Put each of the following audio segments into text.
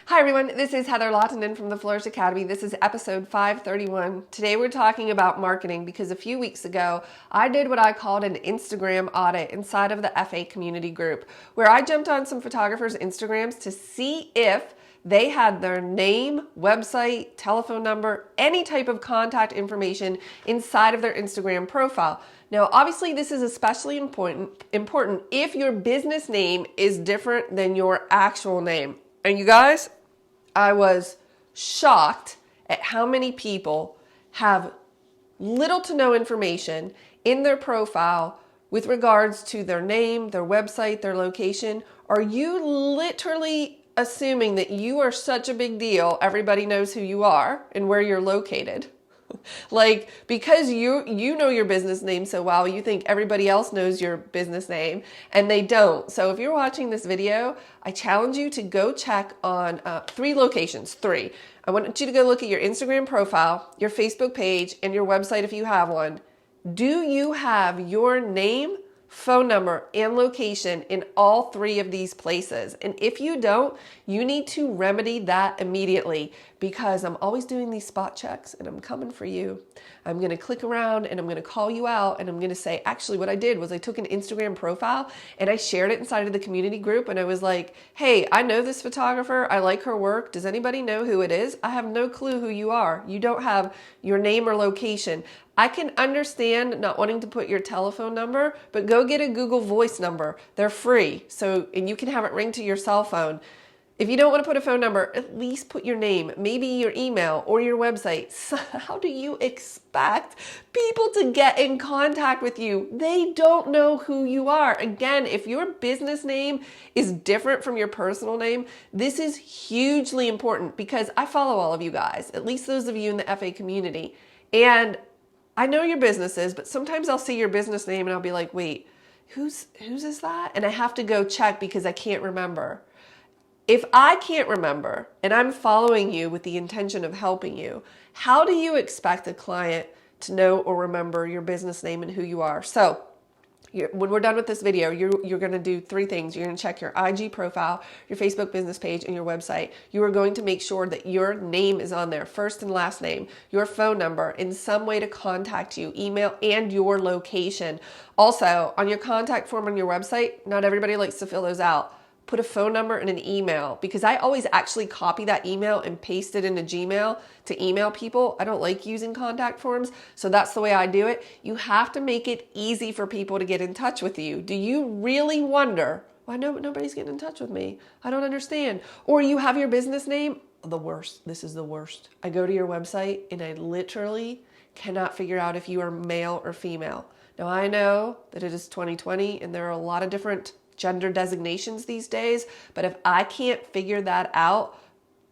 Hi everyone, this is Heather Lottenden from the Flourish.Academy. This is episode 531. Today we're talking about marketing because a few weeks ago I did what I called an Instagram audit inside of the FA community group, where I jumped on some photographers' Instagrams to see if they had their name, website, telephone number, any type of contact information inside of their Instagram profile. Now, obviously, this is especially important if your business name is different than your actual name. And you guys, I was shocked at how many people have little to no information in their profile with regards to their name, their website, their location. Are you literally assuming that you are such a big deal, everybody knows who you are and where you're located? Like, because you know your business name so well, you think everybody else knows your business name, and they don't. So if you're watching this video, I challenge you to go check on 3 locations. 3. I want you to go look at your Instagram profile, your Facebook page, and your website if you have one. Do you have your name, phone number, and location in all 3 of these places? And if you don't, you need to remedy that immediately, because I'm always doing these spot checks and I'm coming for you. I'm going to click around and I'm going to call you out and I'm going to say, actually what I did was I took an Instagram profile and I shared it inside of the community group, and I was like, hey, I know this photographer. I like her work. Does anybody know who it is? I have no clue who you are. You don't have your name or location. I can understand not wanting to put your telephone number, but go get a Google Voice number. They're free. And you can have it ring to your cell phone. If you don't want to put a phone number, at least put your name, maybe your email or your website. So how do you expect people to get in contact with you? They don't know who you are. Again, if your business name is different from your personal name, this is hugely important, because I follow all of you guys, at least those of you in the FA community. And I know your businesses, but sometimes I'll see your business name and I'll be like, wait, whose is that? And I have to go check because I can't remember. If I can't remember and I'm following you with the intention of helping you, how do you expect a client to know or remember your business name and who you are? So when we're done with this video, you're going to do 3 things. You're going to check your IG profile, your Facebook business page, and your website. You are going to make sure that your name is on there, first and last name, your phone number, in some way to contact you, email, and your location. Also, on your contact form on your website, not everybody likes to fill those out. Put a phone number and an email, because I always actually copy that email and paste it into Gmail to email people. I don't like using contact forms, so that's the way I do it. You have to make it easy for people to get in touch with you. Do you really wonder, why nobody's getting in touch with me? I don't understand. Or you have your business name, the worst. This is the worst. I go to your website and I literally cannot figure out if you are male or female. Now I know that it is 2020 and there are a lot of different gender designations these days, but if I can't figure that out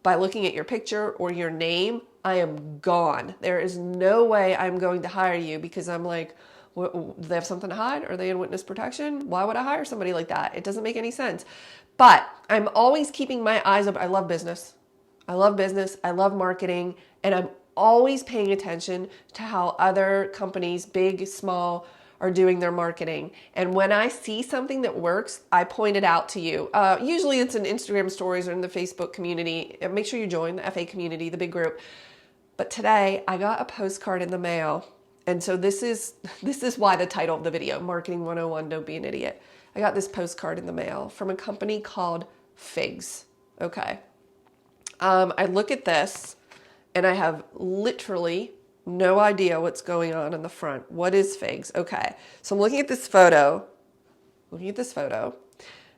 by looking at your picture or your name, I am gone. There is no way I'm going to hire you, because I'm like, do they have something to hide? Are they in witness protection? Why would I hire somebody like that? It doesn't make any sense. But I'm always keeping my eyes open. I love business. I love marketing, and I'm always paying attention to how other companies, big, small, are doing their marketing. And when I see something that works, I point it out to you. Usually it's in Instagram stories or in the Facebook community. Make sure you join the FA community, the big group. But today I got a postcard in the mail. And so this is why the title of the video, Marketing 101, Don't Be an Idiot. I got this postcard in the mail from a company called Figs. Okay. I look at this and I have literally no idea what's going on in the front. What is Figs? Okay. So I'm looking at this photo,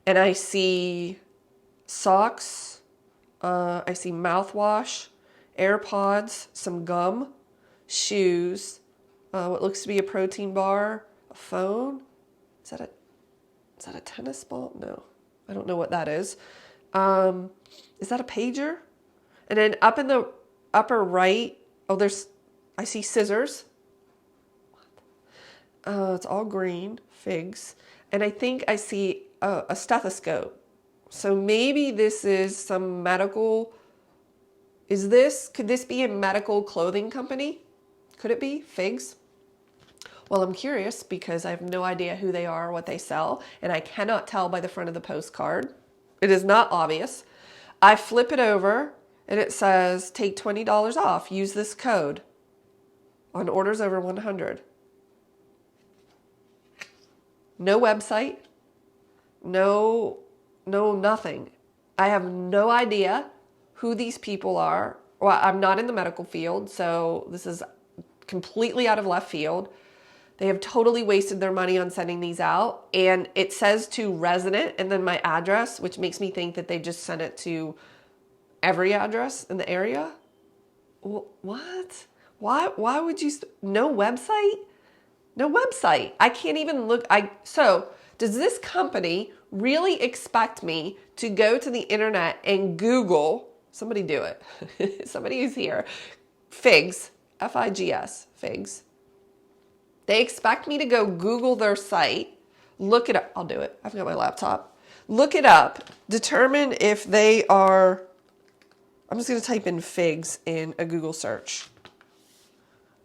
and I see socks, I see mouthwash, AirPods, some gum, shoes, what looks to be a protein bar, a phone. Is that a tennis ball? No, I don't know what that is. Is that a pager? And then up in the upper right, I see scissors. It's all green, Figs. And I think I see a stethoscope. So maybe this is some medical. Could this be a medical clothing company? Could it be Figs? Well, I'm curious because I have no idea who they are or what they sell, and I cannot tell by the front of the postcard. It is not obvious. I flip it over and it says, take $20 off. Use this code on orders over 100. No website, no nothing. I have no idea who these people are. Well, I'm not in the medical field, so this is completely out of left field. They have totally wasted their money on sending these out. And it says to resident and then my address, which makes me think that they just sent it to every address in the area. What? Why would you? No website? No website. I can't even look. So does this company really expect me to go to the internet and Google? Somebody do it. Somebody who's here. Figs. F-I-G-S. Figs. They expect me to go Google their site, look it up. I'll do it. I've got my laptop. Look it up. Determine if they are. I'm just going to type in figs in a Google search.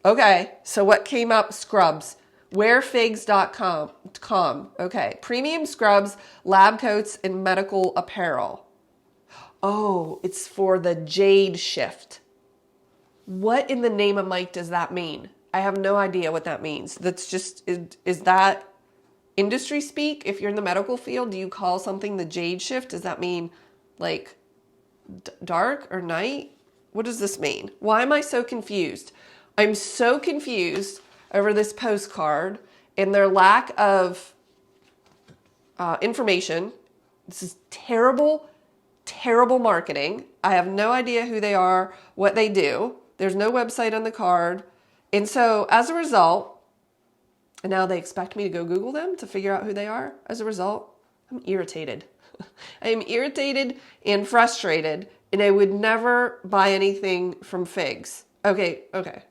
Okay. So what came up? Scrubs. Wearfigs.com. Okay. Premium scrubs, lab coats, and medical apparel. Oh, it's for the Jade shift. What in the name of Mike does that mean? I have no idea what that means. That's just, is that industry speak? If you're in the medical field, do you call something the Jade shift? Does that mean like dark or night? What does this mean? Why am I so confused? I'm so confused over this postcard and their lack of information. This is terrible, terrible marketing. I have no idea who they are, what they do. There's no website on the card. And so as a result, and now they expect me to go Google them to figure out who they are. As a result, I'm irritated. I am irritated and frustrated, and I would never buy anything from Figs. Okay,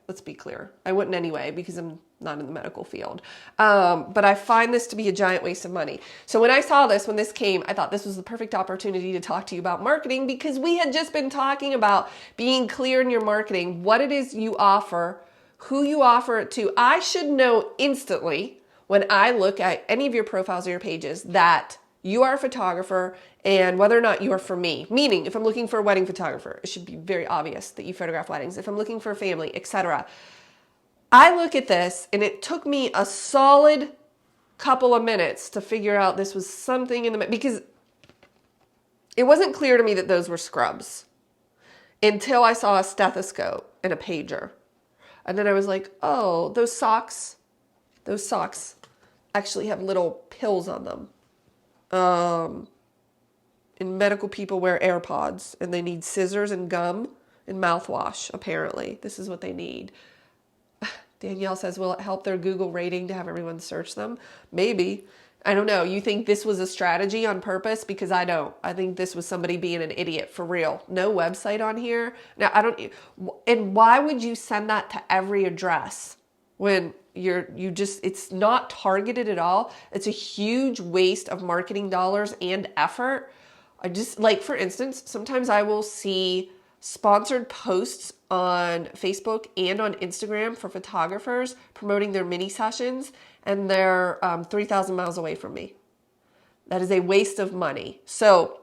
let's be clear. I wouldn't anyway because I'm not in the medical field. But I find this to be a giant waste of money. So when I saw this, when this came, I thought this was the perfect opportunity to talk to you about marketing because we had just been talking about being clear in your marketing, what it is you offer, who you offer it to. I should know instantly when I look at any of your profiles or your pages that you are a photographer and whether or not you are for me. Meaning, if I'm looking for a wedding photographer, it should be very obvious that you photograph weddings. If I'm looking for a family, etc. I look at this and it took me a solid couple of minutes to figure out this was something in the, because it wasn't clear to me that those were scrubs until I saw a stethoscope and a pager. And then I was like, oh, those socks actually have little pills on them. And medical people wear AirPods and they need scissors and gum and mouthwash, apparently. This is what they need. Danielle says, will it help their Google rating to have everyone search them? Maybe. I don't know. You think this was a strategy on purpose? Because I don't. I think this was somebody being an idiot for real. No website on here. Now, and why would you send that to every address when it's not targeted at all? It's a huge waste of marketing dollars and effort. I just, like, for instance, sometimes I will see sponsored posts on Facebook and on Instagram for photographers promoting their mini sessions, and they're 3,000 miles away from me. That is a waste of money. So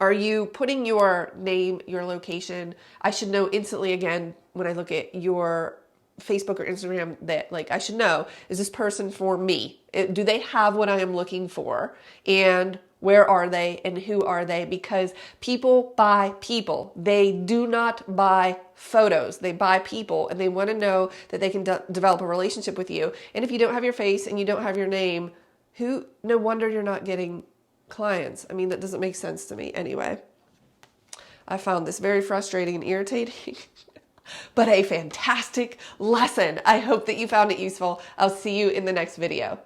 are you putting your name, your location? I should know instantly again when I look at your Facebook or Instagram that, like, I should know, is this person for me? Do they have what I am looking for? And where are they and who are they? Because people buy people. They do not buy photos. They buy people, and they want to know that they can develop a relationship with you. And if you don't have your face and you don't have your name, no wonder you're not getting clients. I mean, that doesn't make sense to me. Anyway, I found this very frustrating and irritating, but a fantastic lesson. I hope that you found it useful. I'll see you in the next video.